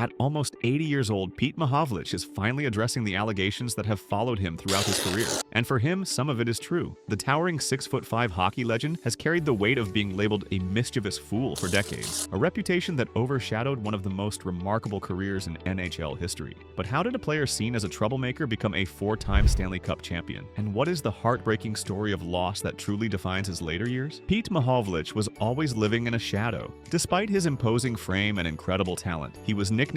At almost 80 years old, Pete Mahovlich is finally addressing the allegations that have followed him throughout his career. And for him, some of it is true. The towering 6'5" hockey legend has carried the weight of being labeled a mischievous fool for decades, a reputation that overshadowed one of the most remarkable careers in NHL history. But how did a player seen as a troublemaker become a 4-time Stanley Cup champion? And what is the heartbreaking story of loss that truly defines his later years? Pete Mahovlich was always living in a shadow. Despite his imposing frame and incredible talent, he was nicknamed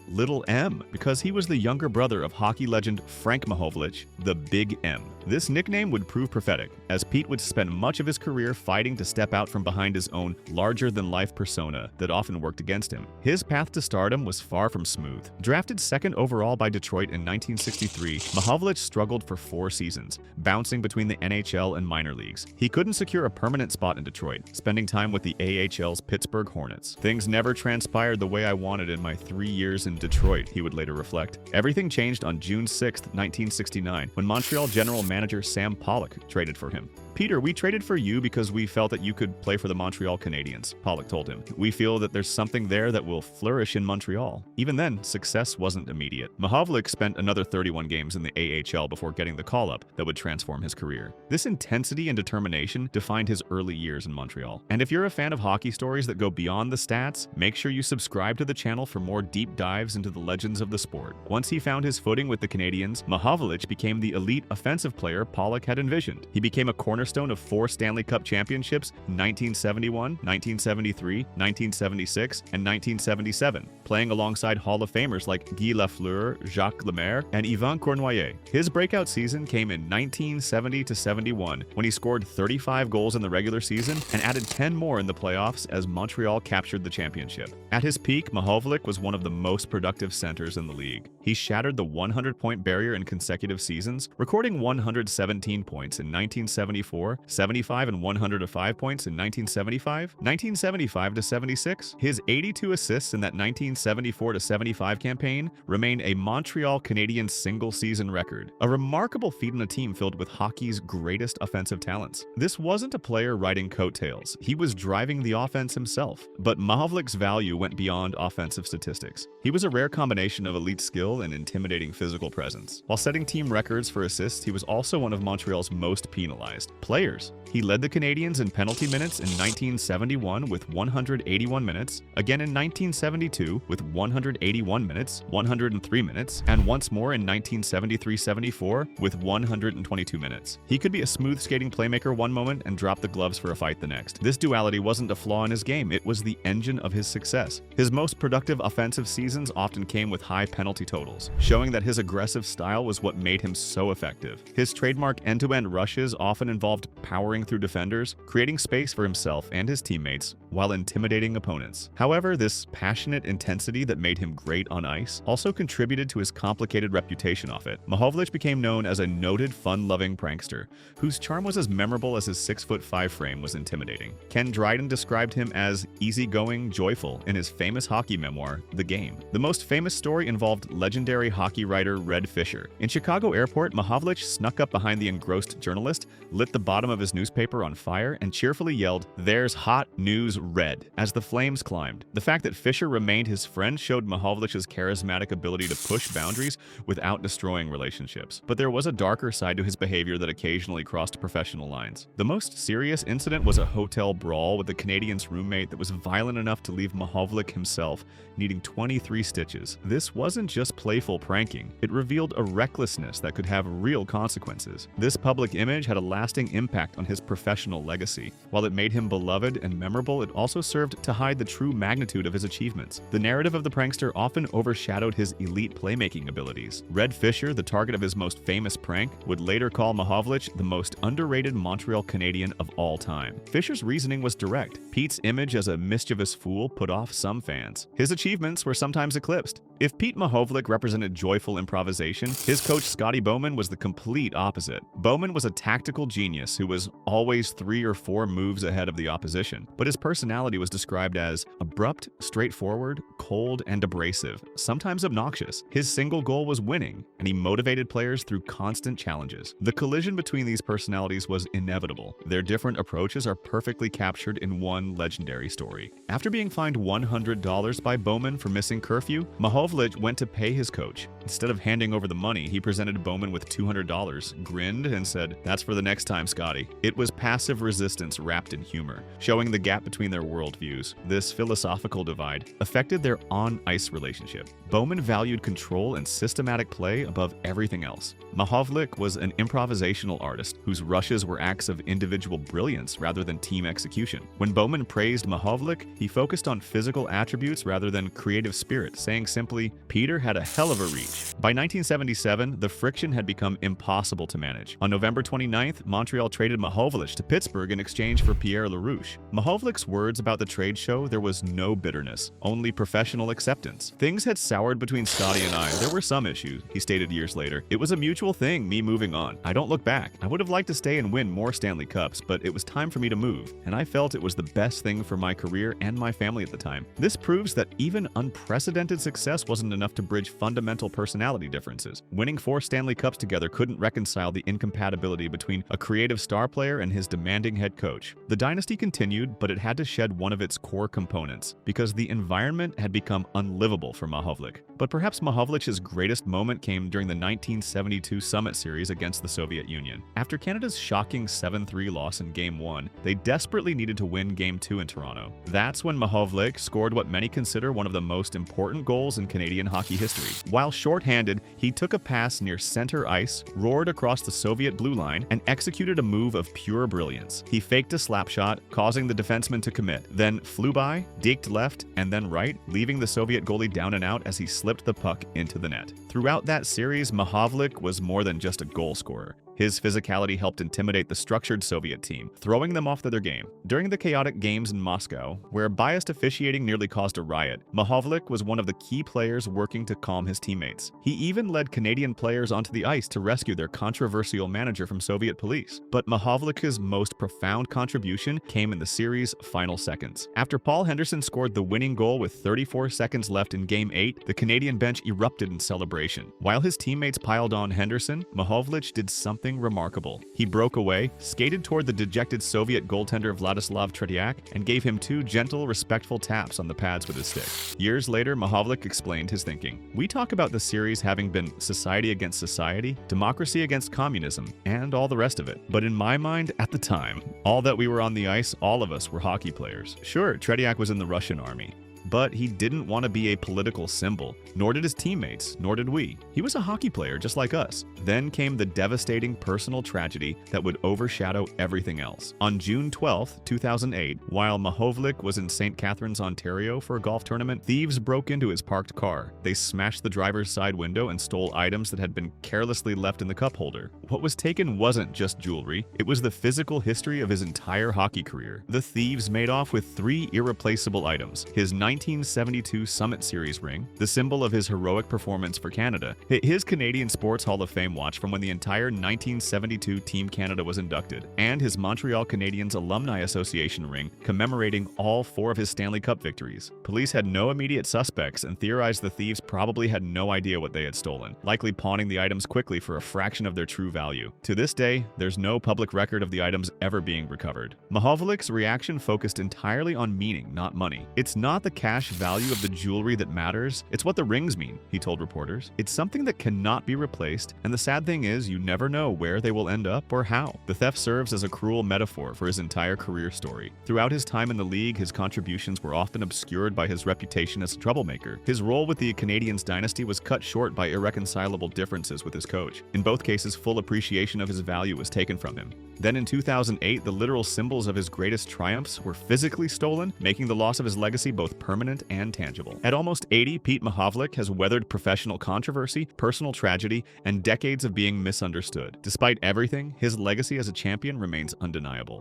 Little M because he was the younger brother of hockey legend Frank Mahovlich, the Big M. This nickname would prove prophetic, as Pete would spend much of his career fighting to step out from behind his own larger-than-life persona that often worked against him. His path to stardom was far from smooth. Drafted second overall by Detroit in 1963, Mahovlich struggled for 4 seasons, bouncing between the NHL and minor leagues. He couldn't secure a permanent spot in Detroit, spending time with the AHL's Pittsburgh Hornets. "Things never transpired the way I wanted in my 3 years in Detroit," he would later reflect. Everything changed on June 6, 1969, when Montreal general manager Sam Pollock traded for him. "Peter, we traded for you because we felt that you could play for the Montreal Canadiens," Pollock told him. "We feel that there's something there that will flourish in Montreal." Even then, success wasn't immediate. Mahovlich spent another 31 games in the AHL before getting the call-up that would transform his career. This intensity and determination defined his early years in Montreal. And if you're a fan of hockey stories that go beyond the stats, make sure you subscribe to the channel for more deep dives into the legends of the sport. Once he found his footing with the Canadiens, Mahovlich became the elite offensive player Pollock had envisioned. He became a cornerstone of 4 Stanley Cup championships in 1971, 1973, 1976, and 1977, playing alongside Hall of Famers like Guy Lafleur, Jacques Lemaire, and Yvan Cournoyer. His breakout season came in 1970-71, when he scored 35 goals in the regular season and added 10 more in the playoffs as Montreal captured the championship. At his peak, Mahovlich was one of the most productive centers in the league. He shattered the 100-point barrier in consecutive seasons, recording 117 points in 1974, 75 and 105 points in 1975, 1975-76. His 82 assists in that 1974-75 campaign remained a Montreal Canadiens single-season record, a remarkable feat in a team filled with hockey's greatest offensive talents. This wasn't a player riding coattails. He was driving the offense himself. But Mahovlich's value went beyond offensive statistics. He was a rare combination of elite skill and intimidating physical presence. While setting team records for assists, he was also one of Montreal's most penalized players. He led the Canadiens in penalty minutes in 1971 with 181 minutes, again in 1972 with 181 minutes, 103 minutes, and once more in 1973-74 with 122 minutes. He could be a smooth skating playmaker one moment and drop the gloves for a fight the next. This duality wasn't a flaw in his game, it was the engine of his success. His most productive offensive seasons often came with high penalty totals, showing that his aggressive style was what made him so effective. His trademark end-to-end rushes often involved powering through defenders, creating space for himself and his teammates while intimidating opponents. However, this passionate intensity that made him great on ice also contributed to his complicated reputation off it. Mahovlich became known as a noted fun-loving prankster, whose charm was as memorable as his 6'5" frame was intimidating. Ken Dryden described him as easygoing, joyful in his famous hockey memoir, The Game. The most famous story involved legendary hockey writer Red Fisher. In Chicago Airport, Mahovlich snuck up behind the engrossed journalist, lit the bottom of his newspaper on fire, and cheerfully yelled, "There's hot news, Red," as the flames climbed. The fact that Fisher remained his friend showed Mahovlich's charismatic ability to push boundaries without destroying relationships. But there was a darker side to his behavior that occasionally crossed professional lines. The most serious incident was a hotel brawl with a Canadiens roommate that was violent enough to leave Mahovlich himself needing 23 stitches. This wasn't just playful pranking. It revealed a recklessness that could have real consequences. This public image had a lasting impact on his professional legacy. While it made him beloved and memorable, it also served to hide the true magnitude of his achievements. The narrative of the prankster often overshadowed his elite playmaking abilities. Red Fisher, the target of his most famous prank, would later call Mahovlich the most underrated Montreal Canadian of all time. Fisher's reasoning was direct. Pete's image as a mischievous fool put off some fans. His achievements were sometimes eclipsed. If Pete Mahovlich represented joyful improvisation, his coach Scotty Bowman was the complete opposite. Bowman was a tactical genius who was always 3 or 4 moves ahead of the opposition, but his personality was described as abrupt, straightforward, cold and abrasive, sometimes obnoxious. His single goal was winning, and he motivated players through constant challenges. The collision between these personalities was inevitable. Their different approaches are perfectly captured in one legendary story. After being fined $100 by Bowman for missing curfew, Mahovlich went to pay his coach. Instead of handing over the money, he presented Bowman with $200, grinned, and said, "That's for the next time, Scotty." It was passive resistance wrapped in humor, showing the gap between their worldviews. This philosophical divide affected their on-ice relationship. Bowman valued control and systematic play above everything else. Mahovlich was an improvisational artist whose rushes were acts of individual brilliance rather than team execution. When Bowman praised Mahovlich, he focused on physical attributes rather than creative spirit, saying simply, "Peter had a hell of a reach." By 1977, the friction had become impossible to manage. On November 29th, Montreal traded Mahovlich to Pittsburgh in exchange for Pierre LaRouche. Mahovlich's words about the trade show there was no bitterness, only professional acceptance. "Things had soured between Scotty and I. There were some issues," he stated years later. "It was a mutual thing, me moving on. I don't look back. I would have liked to stay and win more Stanley Cups, but it was time for me to move, and I felt it was the best thing for my career and my family at the time." This proves that even unprecedented success wasn't enough to bridge fundamental personality differences. Winning 4 Stanley Cups together couldn't reconcile the incompatibility between a creative star player and his demanding head coach. The dynasty continued, but it had to shed one of its core components, because the environment had become unlivable for Mahovlich. But perhaps Mahovlich's greatest moment came during the 1972 Summit Series against the Soviet Union. After Canada's shocking 7-3 loss in Game 1, they desperately needed to win Game 2 in Toronto. That's when Mahovlich scored what many consider one of the most important goals in Canadian hockey history. While short-handed, he took a pass near center ice, roared across the Soviet blue line, and executed a move of pure brilliance. He faked a slap shot, causing the defenseman to commit, then flew by, deked left, and then right, leaving the Soviet goalie down and out as he slipped the puck into the net. Throughout that series, Mahovlich was more than just a goal scorer. His physicality helped intimidate the structured Soviet team, throwing them off their game. During the chaotic games in Moscow, where biased officiating nearly caused a riot, Mahovlich was one of the key players working to calm his teammates. He even led Canadian players onto the ice to rescue their controversial manager from Soviet police. But Mahovlich's most profound contribution came in the series' final seconds. After Paul Henderson scored the winning goal with 34 seconds left in Game 8, the Canadian bench erupted in celebration. While his teammates piled on Henderson, Mahovlich did something remarkable. He broke away, skated toward the dejected Soviet goaltender Vladislav Tretiak, and gave him 2 gentle, respectful taps on the pads with his stick. Years later, Mahovlich explained his thinking. "We talk about the series having been society against society, democracy against communism, and all the rest of it. But in my mind, at the time, all that we were on the ice, all of us were hockey players. Sure, Tretiak was in the Russian army, but he didn't want to be a political symbol, nor did his teammates, nor did we. He was a hockey player just like us." Then came the devastating personal tragedy that would overshadow everything else. On June 12, 2008, while Mahovlich was in St. Catharines, Ontario for a golf tournament, thieves broke into his parked car. They smashed the driver's side window and stole items that had been carelessly left in the cup holder. What was taken wasn't just jewelry, it was the physical history of his entire hockey career. The thieves made off with 3 irreplaceable items: his 1972 Summit Series ring, the symbol of his heroic performance for Canada, his Canadian Sports Hall of Fame watch from when the entire 1972 Team Canada was inducted, and his Montreal Canadiens Alumni Association ring commemorating all 4 of his Stanley Cup victories. Police had no immediate suspects and theorized the thieves probably had no idea what they had stolen, likely pawning the items quickly for a fraction of their true value. To this day, there's no public record of the items ever being recovered. Mahovlich's reaction focused entirely on meaning, not money. "It's not the cash value of the jewelry that matters, it's what the rings mean," he told reporters. "It's something that cannot be replaced, and the sad thing is you never know where they will end up or how." The theft serves as a cruel metaphor for his entire career story. Throughout his time in the league, his contributions were often obscured by his reputation as a troublemaker. His role with the Canadiens dynasty was cut short by irreconcilable differences with his coach. In both cases, full appreciation of his value was taken from him. Then in 2008, the literal symbols of his greatest triumphs were physically stolen, making the loss of his legacy both permanent and tangible. At almost 80, Pete Mahovlich has weathered professional controversy, personal tragedy, and decades of being misunderstood. Despite everything, his legacy as a champion remains undeniable.